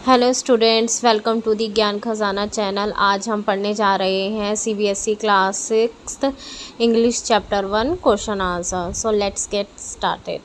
Hello students, welcome to the Gyan Khajana channel. आज हम पढ़ने जा रहे हैं CBSE class 6 English chapter 1 question answer. So let's get started.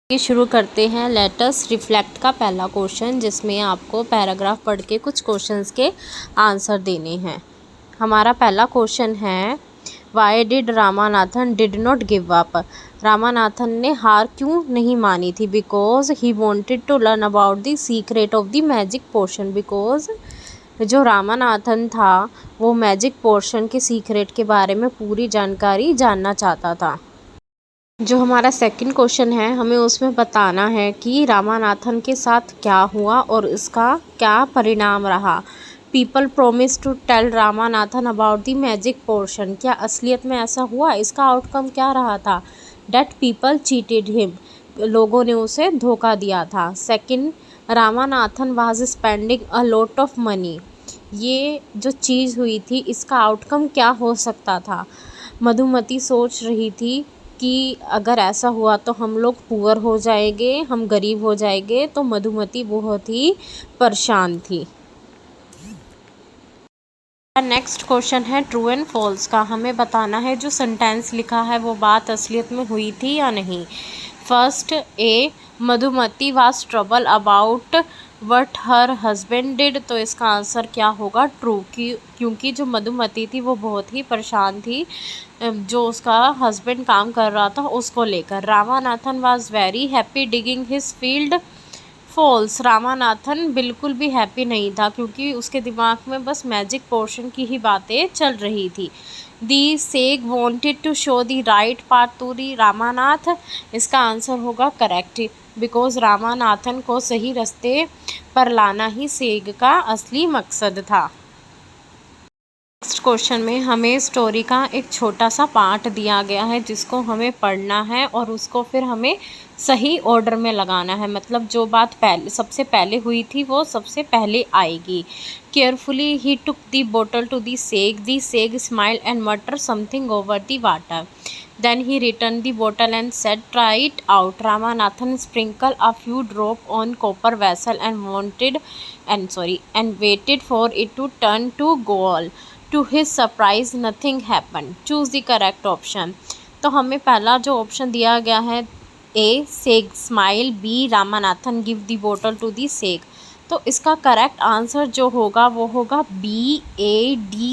ये शुरू करते हैं। लेट अस रिफ्लेक्ट का पहला क्वेश्चन, जिसमें आपको पैराग्राफ पढ़ के कुछ क्वेश्चंस के आंसर देने हैं। हमारा पहला क्वेश्चन है, why did Ramanathan did not give up. Ramanathan ने हार क्यों नहीं मानी थी? Because he wanted to learn about the secret of the magic portion. Because जो रामानाथन था वो मैजिक पोर्शन के सीक्रेट के बारे में पूरी जानकारी जानना चाहता था। जो हमारा सेकंड क्वेश्चन है, हमें उसमें बताना है कि रामानाथन के साथ क्या हुआ और इसका क्या परिणाम रहा। People promise to tell Ramanathan about the magic portion. क्या असलियत में ऐसा हुआ? इसका आउटकम क्या रहा था? That people cheated him. लोगों ने उसे धोखा दिया था। Second, Ramanathan was spending a lot of money. ये जो चीज़ हुई थी इसका आउटकम क्या हो सकता था? मधुमती सोच रही थी कि अगर ऐसा हुआ तो हम लोग पुअर हो जाएंगे, हम गरीब हो जाएंगे। तो मधुमती बहुत ही परेशान थी। नेक्स्ट क्वेश्चन है ट्रू एंड फॉल्स का। हमें बताना है जो सेंटेंस लिखा है वो बात असलियत में हुई थी या नहीं। First, A Madhumati was trouble about what her husband did. तो इसका आंसर क्या होगा? ट्रू। क्योंकि जो मधुमती थी वो बहुत ही परेशान थी जो उसका हस्बैंड काम कर रहा था उसको लेकर। Ramanathan was very happy digging his field. False. Ramanathan बिल्कुल भी हैप्पी नहीं था क्योंकि उसके दिमाग में बस मैजिक पोर्शन की ही बातें चल रही थी। The sage wanted to show the right path to the Ramanath. इसका आंसर होगा करेक्ट, बिकॉज रामानाथन को सही रास्ते पर लाना ही सेग का असली मकसद था। नेक्स्ट क्वेश्चन में हमें स्टोरी का एक छोटा सा पार्ट दिया गया है जिसको हमें पढ़ना है और उसको फिर हमें सही ऑर्डर में लगाना है। मतलब जो बात सबसे पहले हुई थी वो सबसे पहले आएगी। Carefully he took the bottle to the sage smile and mutter something over the water. Then he returned the bottle and said, "Try it out." Ramanathan sprinkled a few drops on copper vessel and waited for it to turn to gold. To his surprise, nothing happened. Choose the correct option. तो हमें पहला जो option दिया गया है, A sage smile, B Ramanathan give the bottle to the sage. तो इसका correct answer जो होगा वो होगा BADCE।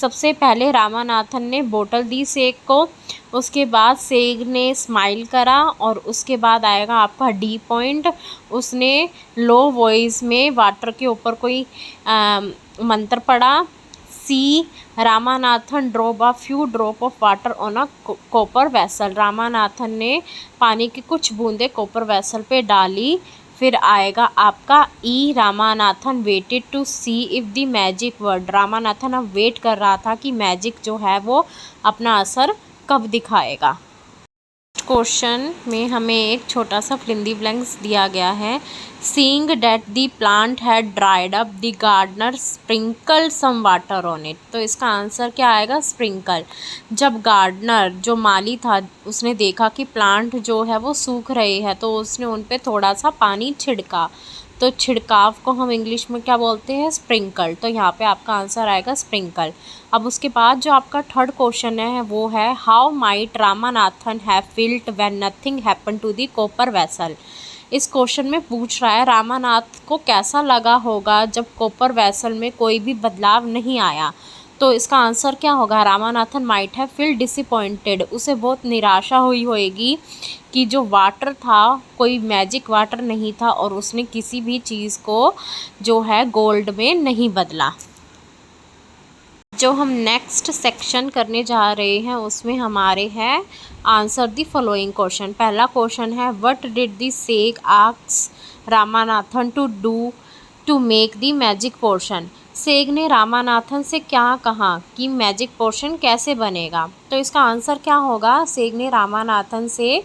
सबसे पहले रामानाथन ने बोतल दी सेग को, उसके बाद सेग ने स्माइल करा और उसके बाद आएगा आपका डी पॉइंट। उसने लो वॉइस में वाटर के ऊपर कोई मंत्र पढ़ा। C Ramanathan drop a few drop of water on a copper vessel. Ramanathan ने पानी की कुछ बूंदे कॉपर वेसल पे डाली। फिर आएगा आपका E Ramanathan waited to see if the magic word. Ramanathan अब वेट कर रहा था कि मैजिक जो है वो अपना असर कब दिखाएगा। क्वेश्चन में हमें एक छोटा सा फिल इन द ब्लैंक्स दिया गया है। Seeing that the plant had dried up the gardener sprinkle some water on it. तो इसका आंसर क्या आएगा? स्प्रिंकल। जब गार्डनर जो माली था उसने देखा कि प्लांट जो है वो सूख रहे हैं तो उसने उन पे थोड़ा सा पानी छिड़का। तो छिड़काव को हम इंग्लिश में क्या बोलते हैं? स्प्रिंकल। तो यहाँ पे आपका आंसर आएगा स्प्रिंकल। अब उसके बाद जो आपका थर्ड क्वेश्चन है वो है, how might Ramanathan have felt when nothing happen to the copper vessel. इस क्वेश्चन में पूछ रहा है रामानाथ को कैसा लगा होगा जब कॉपर वेसल में कोई भी बदलाव नहीं आया। तो इसका आंसर क्या होगा? Ramanathan might have feel disappointed. उसे बहुत निराशा हुई होगी कि जो वाटर था कोई मैजिक वाटर नहीं था और उसने किसी भी चीज़ को जो है गोल्ड में नहीं बदला। जो हम नेक्स्ट सेक्शन करने जा रहे हैं उसमें हमारे है आंसर द फॉलोइंग क्वेश्चन। पहला क्वेश्चन है, what did the sage ask Ramanathan to do to make the magic portion. Sage ने रामानाथन से क्या कहा कि मैजिक पोर्शन कैसे बनेगा। तो इसका आंसर क्या होगा? सेग ने रामानाथन से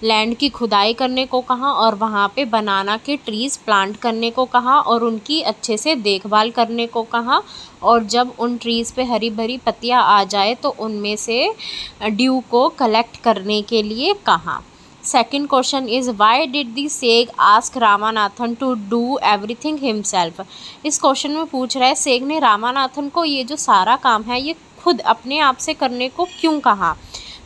लैंड की खुदाई करने को कहा और वहाँ पे बनाना के ट्रीज़ प्लांट करने को कहा और उनकी अच्छे से देखभाल करने को कहा। और जब उन ट्रीज़ पे हरी भरी पत्तियाँ आ जाए तो उनमें से ड्यू को कलेक्ट करने के लिए कहा। Second question is why did the sage ask Ramanathan to do everything himself. इस क्वेश्चन में पूछ रहा है सेग ने रामानाथन को ये जो सारा काम है ये खुद अपने आप से करने को क्यों कहा।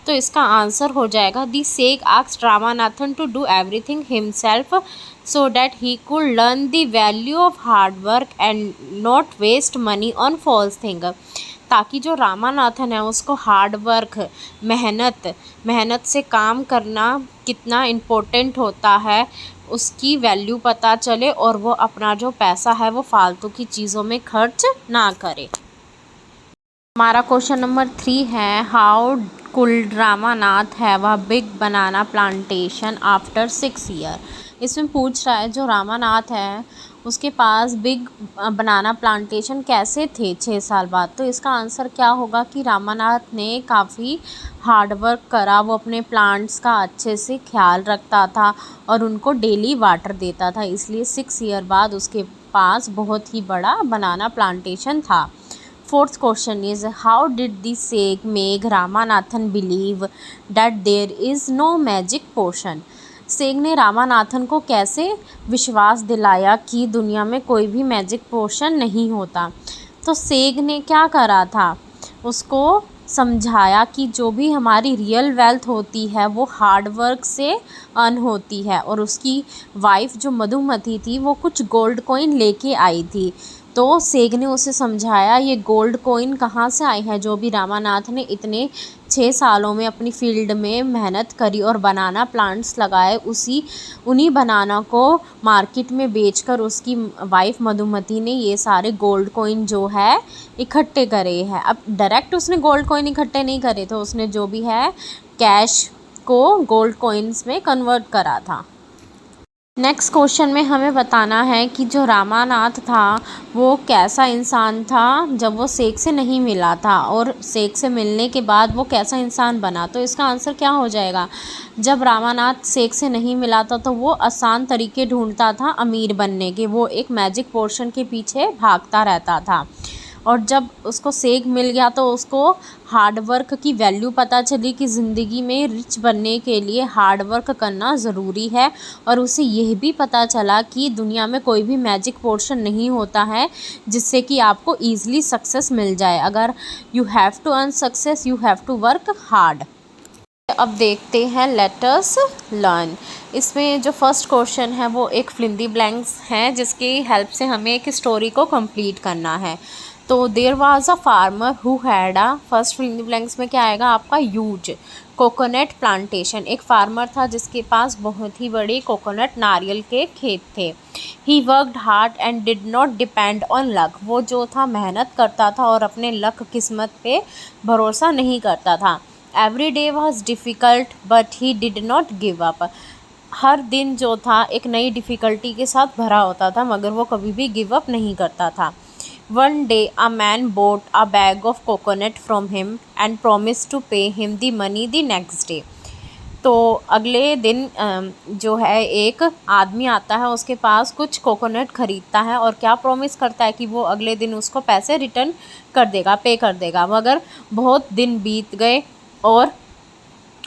तो इसका आंसर हो जाएगा the sage asked Ramanathan to do everything himself so that he could learn the value of hard work and not waste money on false thing। ताकि जो रामानाथन है उसको हार्ड वर्क मेहनत से काम करना कितना इम्पोर्टेंट होता है उसकी वैल्यू पता चले और वो अपना जो पैसा है वो फालतू की चीज़ों में खर्च ना करे। हमारा क्वेश्चन नंबर 3 है how could Ramanath have a big banana plantation after 6 year. इसमें पूछ रहा है जो रामानाथ है उसके पास बिग बनाना प्लांटेशन कैसे थे 6 साल बाद। तो इसका आंसर क्या होगा कि रामानाथ ने काफ़ी हार्ड वर्क करा, वो अपने प्लांट्स का अच्छे से ख्याल रखता था और उनको डेली वाटर देता था, इसलिए 6 ईयर बाद उसके पास बहुत ही बड़ा बनाना प्लांटेशन था। Fourth question is how did the sage make Ramanathan believe that there is no magic potion. Sage ने रामानाथन को कैसे विश्वास दिलाया कि दुनिया में कोई भी मैजिक पोशन नहीं होता। तो सेग ने क्या करा था, उसको समझाया कि जो भी हमारी रियल वेल्थ होती है वो हार्ड वर्क से अर्न होती है। और उसकी वाइफ जो मधुमती थी वो कुछ गोल्ड कॉइन लेके आई थी। तो सेग ने उसे समझाया ये गोल्ड कॉइन कहाँ से आई है। जो भी रामानाथ ने इतने 6 सालों में अपनी फील्ड में मेहनत करी और बनाना प्लांट्स लगाए, उन्हीं बनाना को मार्केट में बेचकर उसकी वाइफ मधुमती ने ये सारे गोल्ड कॉइन जो है इकट्ठे करे हैं। अब डायरेक्ट उसने गोल्ड कॉइन इकट्ठे नहीं करे थे, उसने जो भी है कैश को गोल्ड कॉइन्स में कन्वर्ट करा था। नेक्स्ट क्वेश्चन में हमें बताना है कि जो रामानाथ था वो कैसा इंसान था जब वो सेग से नहीं मिला था और सेग से मिलने के बाद वो कैसा इंसान बना। तो इसका आंसर क्या हो जाएगा, जब रामानाथ सेग से नहीं मिला था तो वो आसान तरीके ढूंढता था अमीर बनने के, वो एक मैजिक पोर्शन के पीछे भागता रहता था। और जब उसको सेग मिल गया तो उसको हार्ड वर्क की वैल्यू पता चली कि ज़िंदगी में रिच बनने के लिए हार्ड वर्क करना ज़रूरी है। और उसे यह भी पता चला कि दुनिया में कोई भी मैजिक पोर्शन नहीं होता है जिससे कि आपको ईज़िली सक्सेस मिल जाए। अगर you have to earn success you have to work hard. अब देखते हैं लेट अस लर्न। इसमें जो फर्स्ट क्वेश्चन है वो एक फिल इन द ब्लैंक्स है जिसकी हेल्प से हमें एक स्टोरी को कंप्लीट करना है। तो there was a farmer who had a, first fill in the blanks में क्या आएगा आपका, ह्यूज कोकोनट प्लांटेशन। एक फार्मर था जिसके पास बहुत ही बड़े कोकोनट नारियल के खेत थे। He worked hard and did not depend on luck. वो जो था मेहनत करता था और अपने लक किस्मत पे भरोसा नहीं करता था। Every day was difficult but he did not give up. हर दिन जो था एक नई डिफ़िकल्टी के साथ भरा होता था मगर वो कभी भी गिव अप नहीं करता था। One day a man bought a bag of coconut from him and promise to pay him the money the next day. तो अगले दिन जो है एक आदमी आता है, उसके पास कुछ कोकोनट ख़रीदता है और क्या प्रॉमिस करता है कि वो अगले दिन उसको पैसे रिटर्न कर देगा, पे कर देगा। मगर बहुत दिन बीत गए और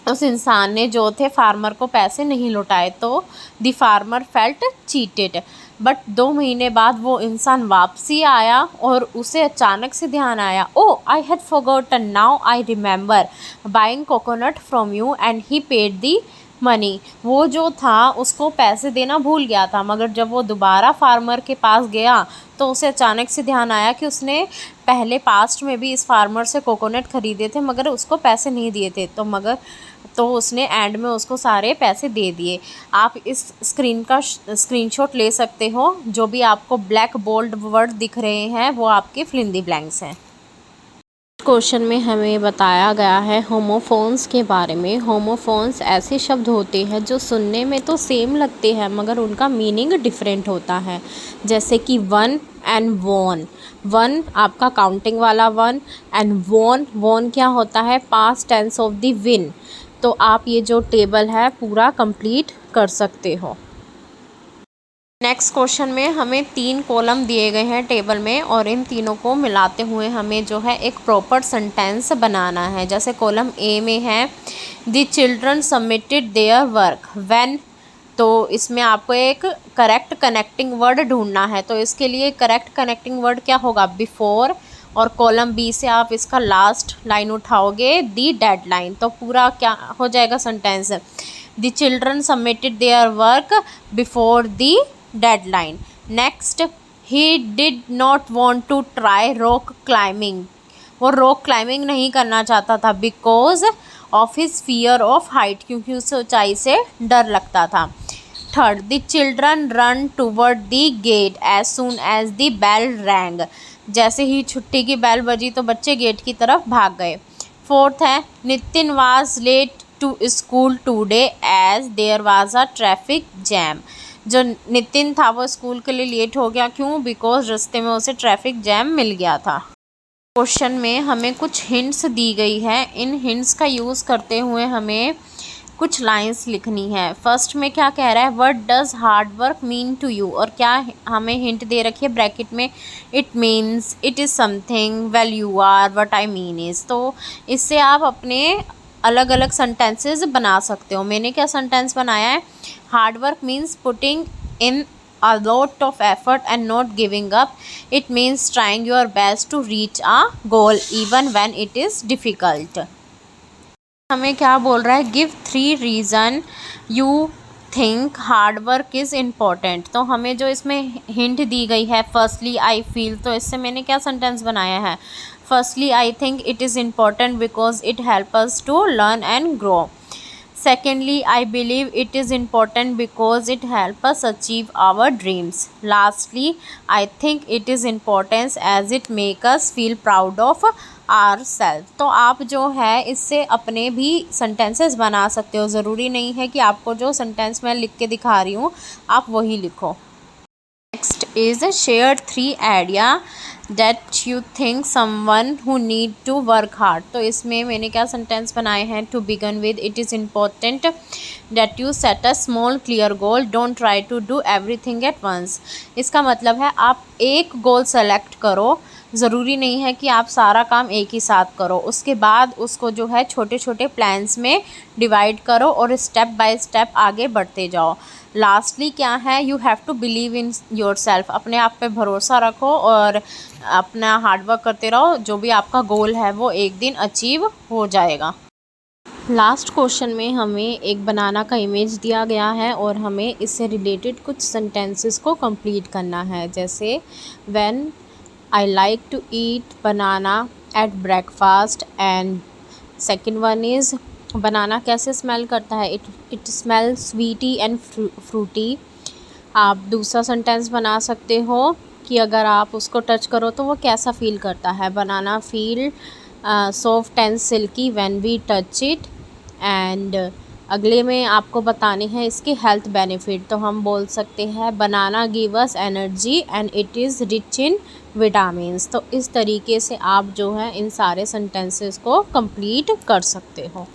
उस इंसान ने जो थे फार्मर को पैसे नहीं लौटाए। तो the farmer felt cheated. But 2 महीने बाद वो इंसान वापसी आया और उसे अचानक से ध्यान आया, oh I had forgotten, now I remember buying coconut from you and he paid the money. वो जो था उसको पैसे देना भूल गया था मगर जब वो दोबारा फार्मर के पास गया तो उसे अचानक से ध्यान आया कि उसने पहले पास्ट में भी इस फार्मर से कोकोनट ख़रीदे थे मगर उसको पैसे नहीं दिए थे। तो उसने एंड में उसको सारे पैसे दे दिए। आप इस स्क्रीन का स्क्रीनशॉट ले सकते हो। जो भी आपको ब्लैक बोल्ड वर्ड दिख रहे हैं वो आपके फिल इन द ब्लैंक्स हैं। क्वेश्चन में हमें बताया गया है होमोफोन्स के बारे में। होमोफोन्स ऐसे शब्द होते हैं जो सुनने में तो सेम लगते हैं मगर उनका मीनिंग डिफरेंट होता है। जैसे कि वन एंड वॉन। वन आपका काउंटिंग वाला वन एंड वॉन क्या होता है, past tense of the win. तो आप ये जो टेबल है पूरा कंप्लीट कर सकते हो। नेक्स्ट क्वेश्चन में हमें 3 कॉलम दिए गए हैं टेबल में और इन तीनों को मिलाते हुए हमें जो है एक प्रॉपर सेंटेंस बनाना है। जैसे कॉलम ए में है the children submitted their work when, तो इसमें आपको एक करेक्ट कनेक्टिंग वर्ड ढूंढना है। तो इसके लिए करेक्ट कनेक्टिंग वर्ड क्या होगा, बिफोर, और कॉलम बी से आप इसका लास्ट लाइन उठाओगे दी डेडलाइन, तो पूरा क्या हो जाएगा sentence, the children submitted their work before the deadline. Next, he did not want to try rock climbing, वो रॉक क्लाइंबिंग नहीं करना चाहता था because of his fear of height, क्योंकि उसे ऊंचाई से डर लगता था। Third, the children run toward the gate as soon as the bell rang, जैसे ही छुट्टी की बेल बजी तो बच्चे गेट की तरफ भाग गए। फोर्थ है Nitin was late to school today as there was a traffic jam, जो नितिन था वो स्कूल के लिए लेट हो गया, क्यों, बिकॉज रास्ते में उसे ट्रैफिक जैम मिल गया था। क्वेश्चन में हमें कुछ हिंट्स दी गई है, इन हिंट्स का यूज़ करते हुए हमें कुछ लाइंस लिखनी है। फर्स्ट में क्या कह रहा है, what does hard work mean to you, और क्या हमें हिंट दे रखी है ब्रैकेट में, it means, it is something, well you are, what I mean is. तो इससे आप अपने अलग अलग सेंटेंसेस बना सकते हो। मैंने क्या सेंटेंस बनाया है, hard work means putting in a lot of effort and not giving up. It means trying your best to reach a goal even when it is difficult. हमें क्या बोल रहा है, give 3 reason you think hard work is important. तो हमें जो इसमें hint दी गई है, फर्स्टली आई फील, तो इससे मैंने क्या सेंटेंस बनाया है, firstly I think it is important because it help us to learn and grow. Secondly, I believe it is important because it helps us achieve our dreams. Lastly, I think it is important as it makes us feel proud of ourselves. तो आप जो है इससे अपने भी sentences बना सकते हो, ज़रूरी नहीं है कि आपको जो सेंटेंस मैं लिख के दिखा रही हूँ आप वही लिखो। Next is share 3 idea that you think someone who need to work hard. तो इसमें मैंने क्या सेंटेंस बनाए हैं, to begin with it is important that you set a small clear goal, don't try to do everything at once. इसका मतलब है आप एक गोल सेलेक्ट करो, ज़रूरी नहीं है कि आप सारा काम एक ही साथ करो, उसके बाद उसको जो है छोटे छोटे प्लान्स में डिवाइड करो और स्टेप बाय स्टेप आगे बढ़ते जाओ। लास्टली क्या है, you have to believe in yourself, अपने आप पे भरोसा रखो और अपना हार्डवर्क करते रहो, जो भी आपका गोल है वो एक दिन अचीव हो जाएगा। लास्ट क्वेश्चन में हमें एक बनाना का इमेज दिया गया है और हमें इससे रिलेटेड कुछ सेंटेंसेस को कंप्लीट करना है। जैसे when I like to eat banana at breakfast, and second one is banana कैसे स्मेल करता है, it smell sweety and fruity. आप दूसरा सेंटेंस बना सकते हो कि अगर आप उसको टच करो तो वो कैसा फील करता है, banana feel soft and silky when we touch it. And अगले में आपको बताने हैं इसके हेल्थ बेनिफिट, तो हम बोल सकते हैं banana give us energy and it is rich in vitamins. तो इस तरीके से आप जो है इन सारे सेंटेंसेस को कंप्लीट कर सकते हो।